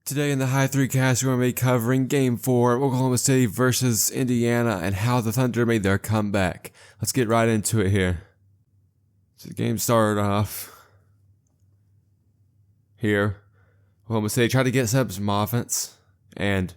Today in the HY3 Cast, we're going to be covering Game 4, Oklahoma City versus Indiana, and how the Thunder made their comeback. Let's get right into it here. So the game started off here. Oklahoma City tried to get set up some offense, and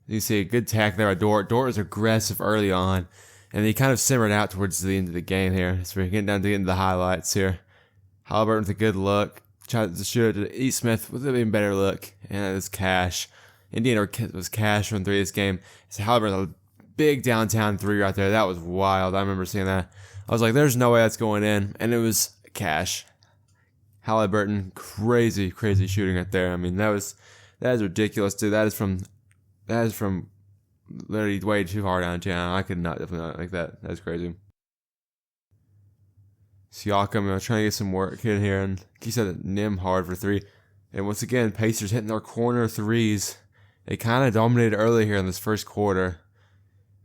you see a good tack there by Dort. Dort was aggressive early on, and he kind of simmered out towards the end of the game here. So we're getting down to the highlights here. Halliburton with a good look. Tried to shoot it to E. Smith with an even better look. And it was cash. Indiana was cash from three this game. So Halliburton, a big downtown three right there. That was wild. I remember seeing that. I was like, there's no way that's going in. And it was cash. Halliburton, crazy shooting right there. I mean, that is ridiculous, dude. That is from literally way too far downtown. I could definitely not like that. That's crazy. Siakam, trying to get some work in here, and he said Nim hard for three. And once again, Pacers hitting their corner threes. They kind of dominated early here in this first quarter.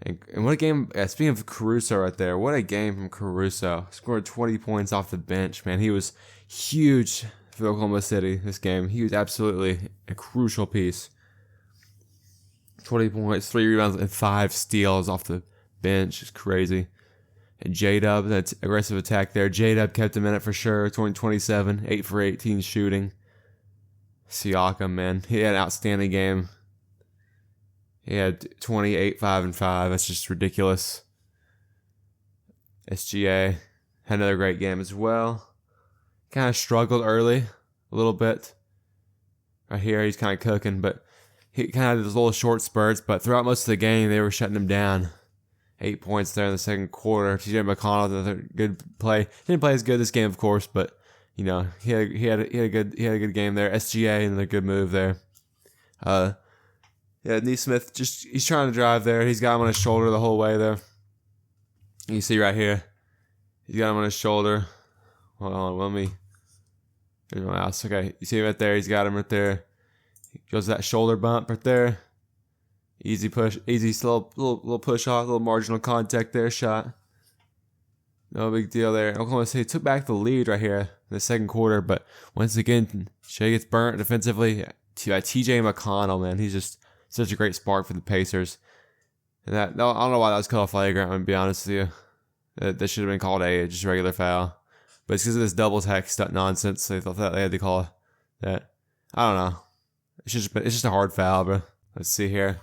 And what a game. Speaking of Caruso right there, what a game from Caruso. Scored 20 points off the bench, man. He was huge for Oklahoma City this game. He was absolutely a crucial piece. 20 points, 3 rebounds, and 5 steals off the bench. It's crazy. And J-Dub, that aggressive attack there. J-Dub kept him in it for sure. 27, 8 for 18 shooting. Siakam, man, he had an outstanding game. He had 28, 5, and 5. That's just ridiculous. SGA had another great game as well. Kind of struggled early a little bit. Right here, he's kind of cooking, but he kind of had those little short spurts. But throughout most of the game, they were shutting him down. 8 points there in the second quarter. TJ McConnell, another good play. Didn't play as good this game, of course, but you know he had a good game there. SGA, another good move there. Neesmith he's trying to drive there. He's got him on his shoulder the whole way there. You see right here, he's got him on his shoulder. Hold on, There's my mouse. Okay, you see him right there. He's got him right there. He goes to that shoulder bump right there. Easy push, little push off, little marginal contact there, shot. No big deal there. Oklahoma City took back the lead right here in the second quarter, but once again, Shea gets burnt defensively by TJ McConnell, man. He's just such a great spark for the Pacers. And I don't know why that was called a flagrant, I'm going to be honest with you. That should have been called just a regular foul. But it's because of this double text nonsense. They thought that they had to call that. I don't know. It's just a hard foul, bro. Let's see here.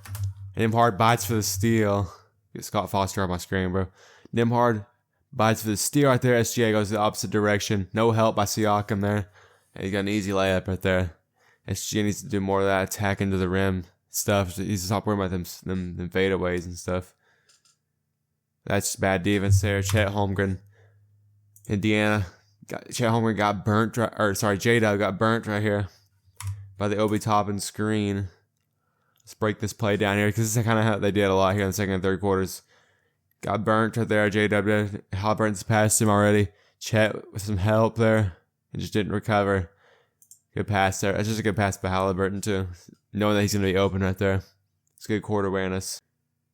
Nimhard bites for the steal. Get Scott Foster on my screen, bro. Nimhard bites for the steal right there. SGA goes the opposite direction. No help by Siakam there. And he's got an easy layup right there. SGA needs to do more of that attack into the rim stuff. He needs to stop worrying about them fadeaways and stuff. That's bad defense there. Chet Holmgren. Indiana. J-Dub got burnt right here by the Obi Toppin screen. Let's break this play down here because this is kind of how they did a lot here in the second and third quarters. Got burnt right there. J-Dub. Halliburton's passed him already. Chet with some help there and just didn't recover. Good pass there. That's just a good pass by Halliburton too. Knowing that he's going to be open right there. It's good court awareness.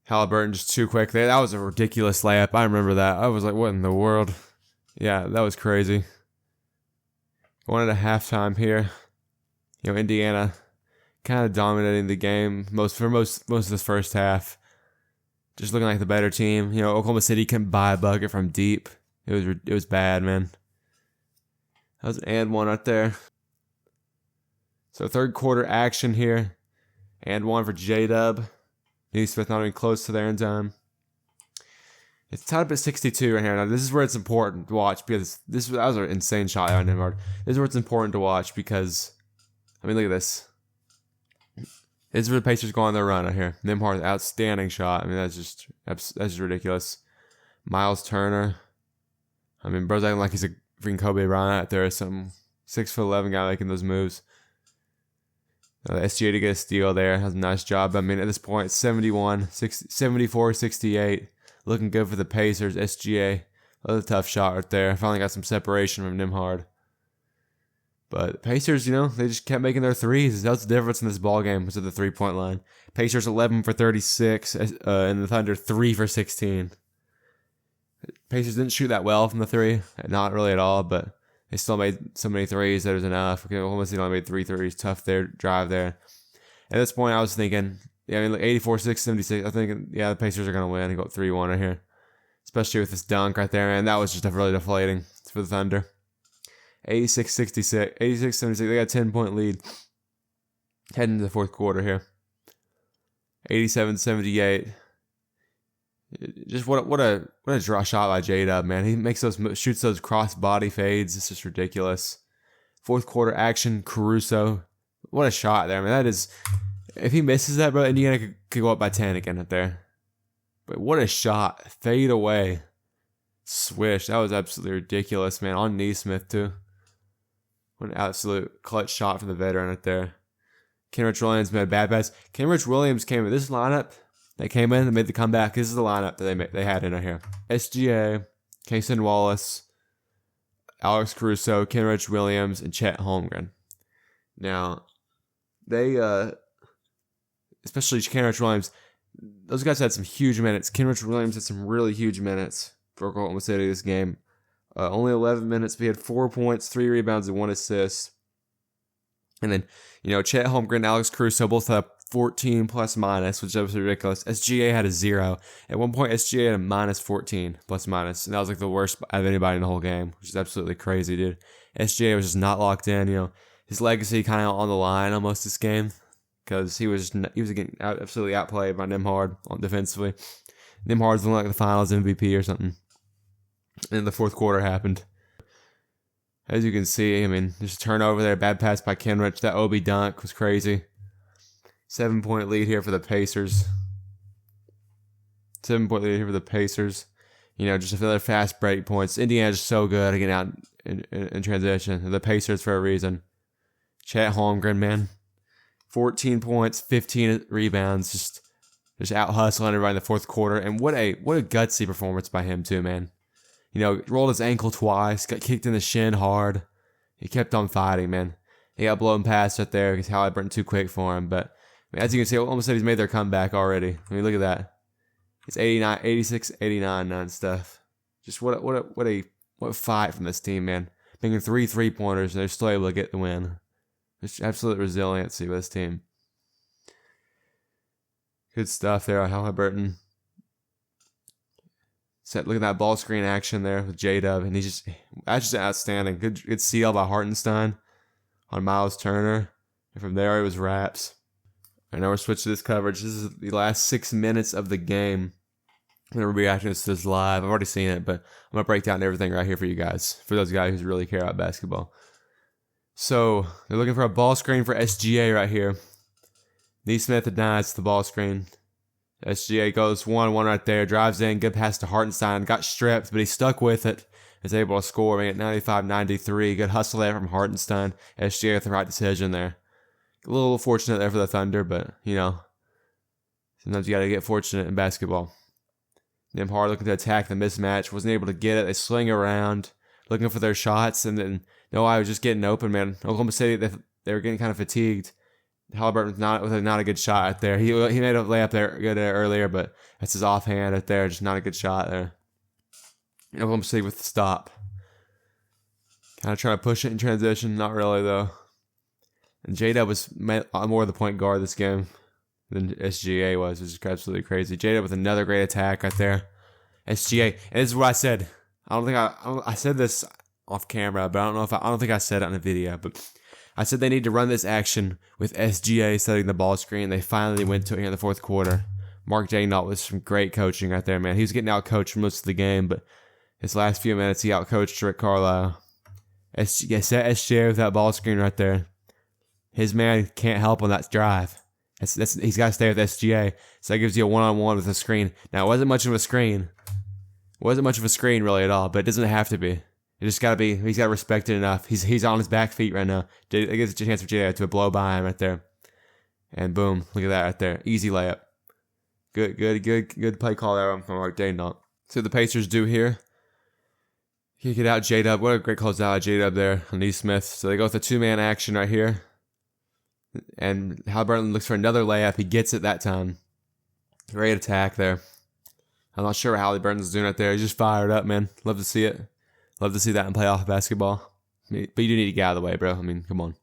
Halliburton just too quick there. That was a ridiculous layup. I remember that. I was like, what in the world? Yeah, that was crazy. Going into halftime here. Indiana kind of dominating the game most of this first half. Just looking like the better team. Oklahoma City couldn't buy a bucket from deep. It was bad, man. That was an and one right there. So third quarter action here. And one for J-Dub. Neesmith not even close to their end zone. It's tied up at 62 right here. Now this is where it's important to watch because that was an insane shot on Nimhard. This is where it's important to watch because look at this. This is where the Pacers go on their run right here. Nimhard, outstanding shot. That's just ridiculous. Miles Turner. Bro's acting like he's a freaking Kobe Bryant out there. Some 6'11" guy making those moves. SGA to get a steal there. Has a nice job. At this point, 74-68. Looking good for the Pacers. SGA. Another tough shot right there. Finally got some separation from Nimhard. But the Pacers, they just kept making their threes. That's the difference in this ball game was at the 3-point line. Pacers 11 for 36, and the Thunder 3 for 16. Pacers didn't shoot that well from the three, not really at all, but they still made so many threes that it was enough. Oklahoma City only made 3 threes. Tough there drive there. At this point, I was thinking, yeah, I mean, like 84-6, 76. I think, yeah, the Pacers are going to win and go up 3-1 right here. Especially with this dunk right there, and that was just really deflating for the Thunder. 86-66, 86-76. They got a 10-point lead heading into the fourth quarter here. 87-78. Just what a draw shot by J-Dub, man. He shoots those cross body fades. It's just ridiculous. Fourth quarter action, Caruso. What a shot there, man. That is, if he misses that, bro, Indiana could go up by 10 again up there. But what a shot. Fade away. Swish. That was absolutely ridiculous, man. On Neesmith, too. What an absolute clutch shot from the veteran right there. Kenrich Williams made a bad pass. Kenrich Williams came in this lineup. They came in and made the comeback. This is the lineup that they had in right here. SGA, Cason Wallace, Alex Caruso, Kenrich Williams, and Chet Holmgren. Now, they, especially Kenrich Williams, those guys had some huge minutes. Kenrich Williams had some really huge minutes for Oklahoma City this game. Only 11 minutes, but he had 4 points, 3 rebounds, and 1 assist. And then, Chet Holmgren and Alex Caruso both had 14 plus minus, which was ridiculous. SGA had a 0. At one point, SGA had a minus 14 plus minus, and that was like the worst of anybody in the whole game, which is absolutely crazy, dude. SGA was just not locked in. His legacy kind of on the line almost this game, because he was getting absolutely outplayed by Nembhard defensively. Nembhard's looking like the Finals MVP or something. And the fourth quarter happened. As you can see, I mean, there's a turnover there, bad pass by Kenrich. That Obi dunk was crazy. 7-point lead here for the Pacers. 7-point lead here for the Pacers. Just another fast break points. Indiana's just so good at getting out in transition. The Pacers for a reason. Chet Holmgren, man. 14 points, 15 rebounds, just out hustling everybody in the fourth quarter. And what a gutsy performance by him too, man. Rolled his ankle twice, got kicked in the shin hard. He kept on fighting, man. He got blown past right there because Halliburton too quick for him. But as you can see, Oklahoma City's made their comeback already. I mean, look at that. It's 89, 86, 89 non-stuff. Just what a fight from this team, man. Making 3 3-pointers and they're still able to get the win. Just absolute resiliency with this team. Good stuff there, Halliburton. Look at that ball screen action there with J-Dub, and that's just outstanding. Good steal by Hartenstein on Miles Turner, and from there it was wraps. And now we're switching to this coverage. This is the last 6 minutes of the game. I'm going to be reacting to this live. I've already seen it, but I'm going to break down everything right here for you guys, for those guys who really care about basketball. So, they're looking for a ball screen for SGA right here. Neesmith denies the ball screen. SGA goes 1-1 right there, drives in, good pass to Hartenstein, got stripped, but he stuck with it, is able to score, at 95-93, good hustle there from Hartenstein. SGA with the right decision there. A little fortunate there for the Thunder, but, sometimes you got to get fortunate in basketball. Nembhard looking to attack the mismatch, wasn't able to get it, they sling around, looking for their shots, and then, I was just getting open, man. Oklahoma City, they were getting kind of fatigued. Halliburton with not a good shot right there. He made a layup there good earlier, but that's his offhand right there. Just not a good shot there. Oklahoma City with the stop. Kind of trying to push it in transition. Not really, though. And J-Dub was more of the point guard this game than SGA was, which is absolutely crazy. J-Dub with another great attack right there. SGA. And this is what I said. I said this off camera, but I don't think I said it on the video, but I said they need to run this action with SGA setting the ball screen. They finally went to it here in the fourth quarter. Mark Daignault was some great coaching right there, man. He was getting out-coached for most of the game, but his last few minutes, he out-coached Rick Carlisle. Set SGA with that ball screen right there. His man can't help on that drive. He's got to stay with SGA, so that gives you a one-on-one with a screen. Now, it wasn't much of a screen. It wasn't much of a screen, really, at all, but it doesn't have to be. It just gotta be. He's got to respect it enough. He's on his back feet right now. It gives a chance for J.A. to blow by him right there, and boom! Look at that right there. Easy layup. Good play call there from Mark Daignault. So the Pacers do here. Kick it out, J-Dub. What a great close out, J-Dub there on Neesmith. So they go with a 2-man action right here, and Halliburton looks for another layup. He gets it that time. Great attack there. I'm not sure what Halliburton's doing right there. He's just fired up, man. Love to see it. Love to see that in playoff basketball. But you do need to get out of the way, bro. I mean, come on.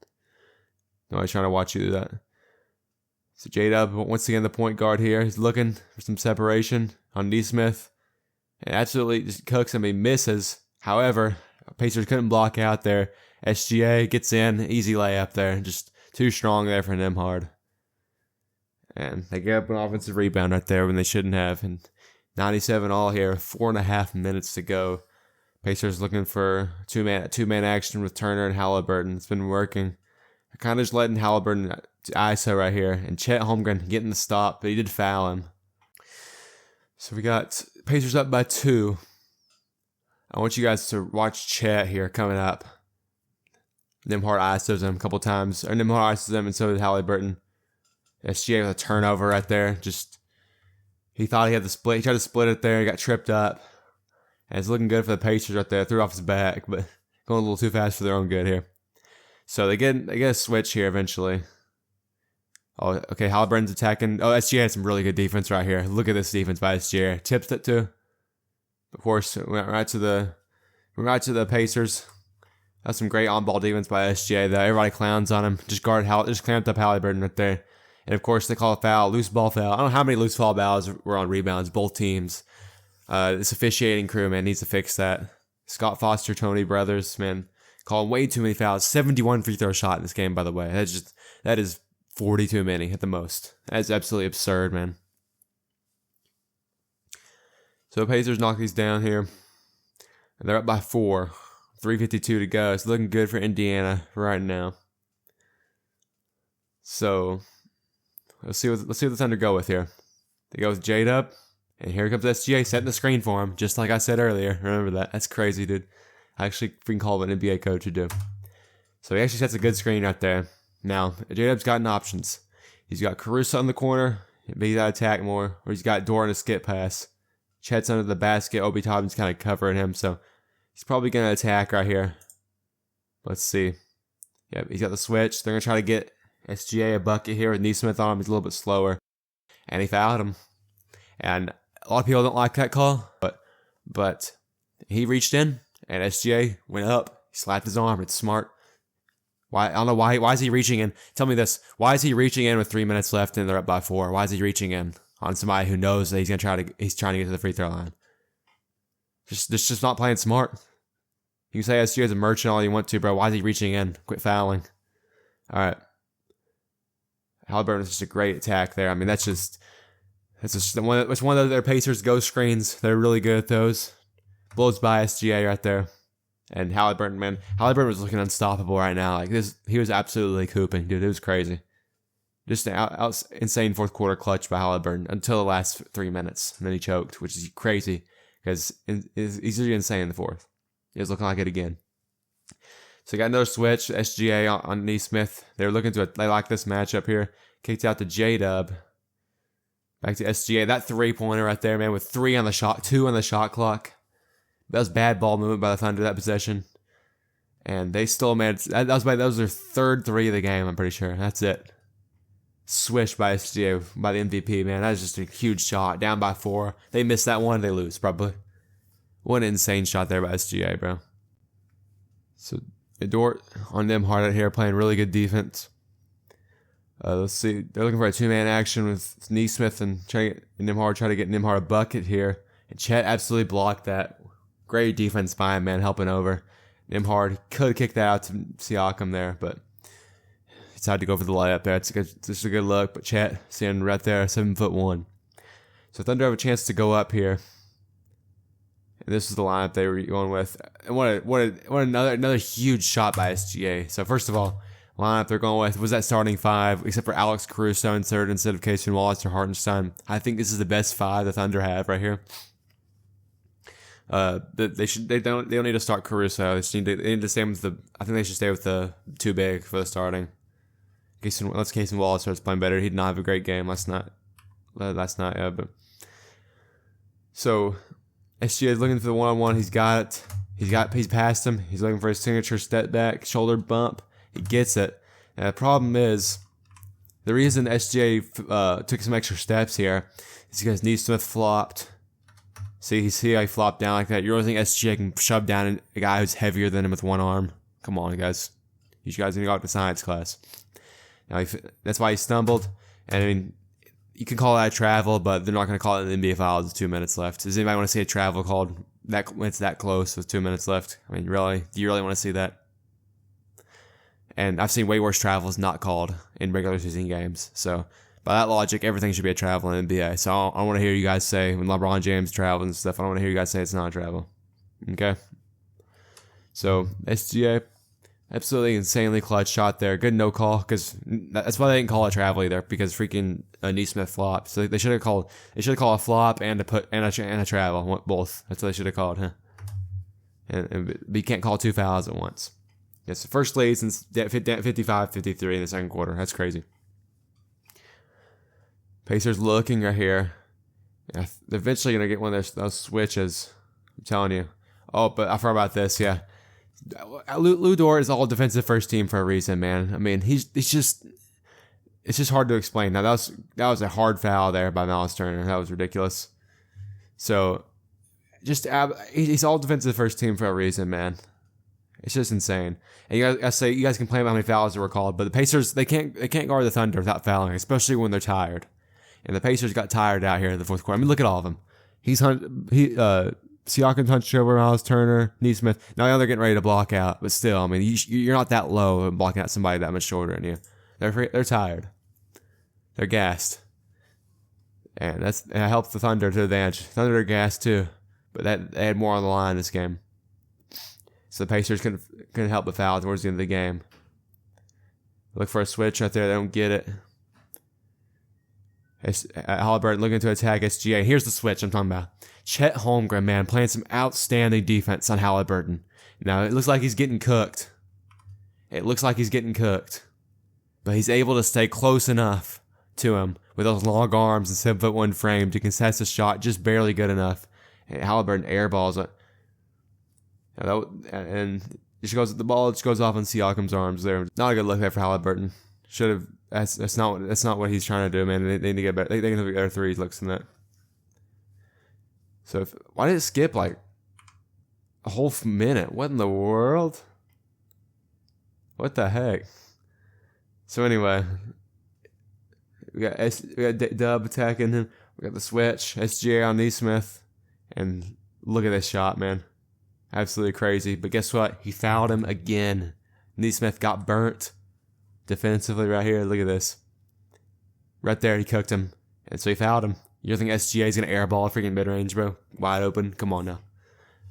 Nobody's trying to watch you do that. So J-Dub, once again, the point guard here. He's looking for some separation on Neesmith. And absolutely just cooks him. He misses. However, Pacers couldn't block out there. SGA gets in. Easy layup there. Just too strong there for Nembhard. And they get up an offensive rebound right there when they shouldn't have. And 97 all here. 4.5 minutes to go. Pacers looking for two-man action with Turner and Halliburton. It's been working. Kind of just letting Halliburton ISO right here. And Chet Holmgren getting the stop, but he did foul him. So we got Pacers up by 2. I want you guys to watch Chet here coming up. Nembhard ISOs him a couple times. Or Nembhard ISOs him, and so did Halliburton. SGA with a turnover right there. Just, he thought he had the split. He tried to split it there. He got tripped up. And it's looking good for the Pacers right there. Threw off his back, but going a little too fast for their own good here. So they get a switch here eventually. Oh, okay, Halliburton's attacking. Oh, SGA had some really good defense right here. Look at this defense by SGA. Tips it too. Of course, went right to the Pacers. That's some great on-ball defense by SGA though. Everybody clowns on him. Just clamped up Halliburton right there. And of course, they call a foul, loose ball foul. I don't know how many loose ball fouls were on rebounds, both teams. This officiating crew, man, needs to fix that. Scott Foster, Tony Brothers, man, calling way too many fouls. 71 free throw shot in this game, by the way. That is 40 too many at the most. That's absolutely absurd, man. So Pacers knock these down here. And they're up by 4. 3:52 to go. It's looking good for Indiana right now. So let's see what the Thunder go with here. They go with J-Dub. And here comes SGA setting the screen for him, just like I said earlier. Remember that. That's crazy, dude. I actually freaking call what an NBA coach would do. So he actually sets a good screen right there. Now, J-Dub's gotten options. He's got Caruso in the corner, but he's got to attack more. Or he's got Dort in a skip pass. Chet's under the basket. Obi Toppin's kind of covering him, so he's probably going to attack right here. Let's see. Yep, he's got the switch. They're going to try to get SGA a bucket here with Neesmith on him. He's a little bit slower. And he fouled him. And a lot of people don't like that call, but he reached in, and SGA went up. He slapped his arm. It's smart. Why? I don't know why. Why is he reaching in? Tell me this. Why is he reaching in with 3 minutes left and they're up by 4? Why is he reaching in on somebody who knows that he's trying to get to the free throw line? Just not playing smart. You can say SGA is a merchant all you want to, bro. Why is he reaching in? Quit fouling. All right. Halliburton is just a great attack there. I mean, it's one of their Pacers ghost screens. They're really good at those. Blows by SGA right there. And Halliburton, man. Halliburton was looking unstoppable right now. Like this, he was absolutely cooping, dude. It was crazy. Just an insane fourth quarter clutch by Halliburton until the last 3 minutes. And then he choked, which is crazy because he's usually insane in the fourth. He was looking like it again. So got another switch. SGA on Neesmith. They like this matchup here. Kicked out to J-Dub. Back to SGA. That 3-pointer right there, man, with 2 on the shot clock. That was bad ball movement by the Thunder that possession. And they still made that was their third 3 of the game, I'm pretty sure. That's it. Swish by SGA by the MVP, man. That was just a huge shot. Down by 4. They miss that one, they lose, probably. What an insane shot there by SGA, bro. So Dort on them hard out here, playing really good defense. Let's see. They're looking for a 2-man action with Neesmith and Nembhard. Try to get Nembhard a bucket here. And Chet absolutely blocked that. Great defense by him, man, helping over. Nembhard could kick that out to Siakam there, but he decided to go for the layup there. It's just a good look, but Chet standing right there, 7'1". So Thunder have a chance to go up here. And this is the lineup they were going with. And what another huge shot by SGA. So first of all, lineup they're going with was that starting 5, except for Alex Caruso in third instead of Casey Wallace or Hartenstein. I think this is the best 5 the Thunder have right here. They don't need to start Caruso. They need to stay with I think they should stay with the 2 big for the starting. Unless Casey Wallace starts playing better, he'd not have a great game last night. But so SGA is looking for the 1-on-1. He's got it. He's past him. He's looking for his signature step back, shoulder bump. He gets it. And the problem is, the reason SGA took some extra steps here is because Neesmith flopped. See how he flopped down like that? You don't think SGA can shove down a guy who's heavier than him with one arm? Come on, guys. You guys need to go out to science class. Now that's why he stumbled. And I mean, you can call that a travel, but they're not going to call it in the NBA files with 2 minutes left. Does anybody want to see a travel called that when it's that close with 2 minutes left? I mean, really? Do you really want to see that? And I've seen way worse travels not called in regular season games. So by that logic, everything should be a travel in the NBA. So I want to hear you guys say when LeBron James travels and stuff. I don't want to hear you guys say it's not a travel. Okay. So SGA, absolutely insanely clutch shot there. Good no call because that's why they didn't call it a travel either because freaking Neesmith flopped. So they should have called a flop and a travel both. That's what they should have called, huh? And you can't call 2 fouls at once. It's the first lead since 55-53 in the second quarter. That's crazy. Pacers looking right here. Yeah, they're eventually going to get one of those switches. I'm telling you. Oh, but I forgot about this, yeah. Lou Dort is all defensive first team for a reason, man. I mean, it's just hard to explain. Now, that was a hard foul there by Myles Turner. That was ridiculous. So, he's all defensive first team for a reason, man. It's just insane. And you guys complain about how many fouls were called, but the Pacers, they can't guard the Thunder without fouling, especially when they're tired. And the Pacers got tired out here in the fourth quarter. I mean, look at all of them. Siakam hunched over Myles Turner, Neesmith. Now they're getting ready to block out, but still, I mean, you're not that low and blocking out somebody that much shorter than you. They're tired. They're gassed. And that helps the Thunder to advantage. Thunder are gassed too, but they had more on the line this game. So the Pacers couldn't help but foul towards the end of the game. Look for a switch right there. They don't get it. Halliburton looking to attack SGA. Here's the switch I'm talking about. Chet Holmgren, man, playing some outstanding defense on Halliburton. Now, it looks like he's getting cooked. But he's able to stay close enough to him with those long arms and 7'1" frame to contest the shot just barely good enough. And Halliburton airballs it. And the ball just goes off on Siakam's arms there. Not a good look there for Halliburton. Should have. That's not what he's trying to do, man. They need to get better. They can have better threes looks than that. So why did it skip like a whole minute? What in the world? What the heck? So anyway, we got Dub attacking him. We got the switch. SGA on Neesmith, and look at this shot, man. Absolutely crazy. But guess what? He fouled him again. Neesmith got burnt defensively right here. Look at this. Right there, he cooked him. And so he fouled him. You think SGA is going to airball a freaking mid-range, bro? Wide open. Come on now.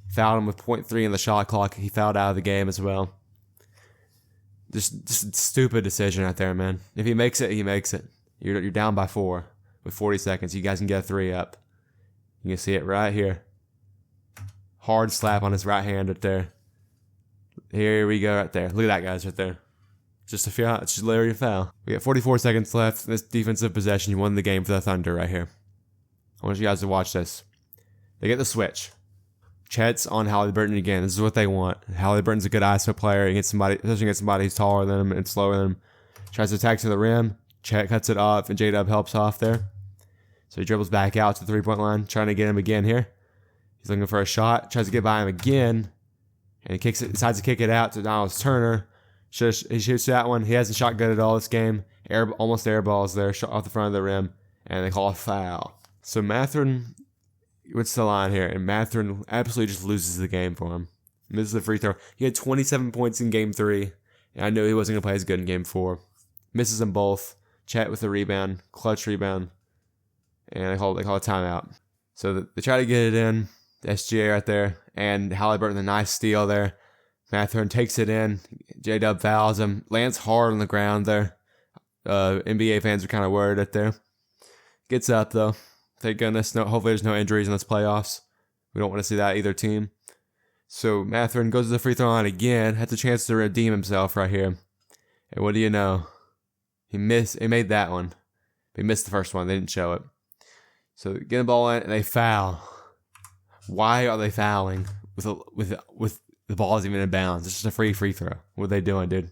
Fouled him with 0.3 in the shot clock. He fouled out of the game as well. Just a stupid decision out there, man. If he makes it, he makes it. You're down by 4 with 40 seconds. You guys can get a 3 up. You can see it right here. Hard slap on his right hand right there. Here we go right there. Look at that, guys, right there. Just a foul. It's just literally a foul. We got 44 seconds left. This defensive possession, you won the game for the Thunder right here. I want you guys to watch this. They get the switch. Chet's on Halliburton again. This is what they want. Halliburton's a good ISO player. Especially against somebody who's taller than him and slower than him. Tries to attack to the rim. Chet cuts it off, and J-Dub helps off there. So he dribbles back out to the 3-point line, trying to get him again here. He's looking for a shot. Tries to get by him again. And he decides to kick it out to Myles Turner. He shoots that one. He hasn't shot good at all this game. Almost air balls there, shot off the front of the rim. And they call a foul. So Mathurin what's the line here? And Mathurin absolutely just loses the game for him. Misses the free throw. He had 27 points in game 3. And I knew he wasn't going to play as good in game 4. Misses them both. Chet with the rebound. Clutch rebound. And they call a timeout. So they try to get it in. SGA right there. And Halliburton, a nice steal there. Mathurin takes it in. J-Dub fouls him. Lands hard on the ground there. NBA fans are kind of worried right there. Gets up though. Thank goodness. Hopefully there's no injuries in this playoffs. We don't want to see that either team. So Mathurin goes to the free throw line again. Has a chance to redeem himself right here. And what do you know? He made that one. He missed the first one. They didn't show it. So get the ball in and they foul. Why are they fouling with the ball is even in bounds? It's just a free throw. What are they doing, dude?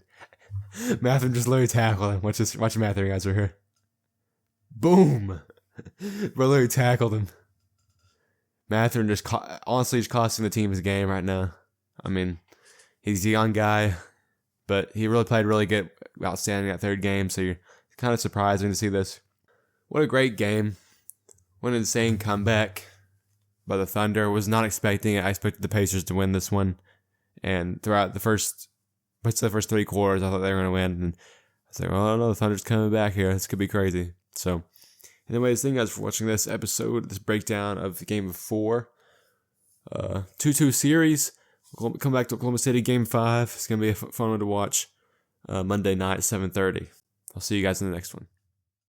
Mathurin just literally tackled him. Watch Mathurin, guys, right here. Boom! Bro literally tackled him. Mathurin just honestly is costing the team his game right now. I mean, he's a young guy, but he really played really good, outstanding that third game. So you're kind of surprising to see this. What a great game. What an insane comeback by the Thunder. Was not expecting it. I expected the Pacers to win this one. And throughout the first 3 quarters, I thought they were going to win. And I was like, oh no, the Thunder's coming back here. This could be crazy. So, anyways, thank you guys for watching this episode, this breakdown of the Game of 4. 2-2 series. We'll come back to Oklahoma City Game 5. It's going to be a fun one to watch Monday night at 7:30. I'll see you guys in the next one.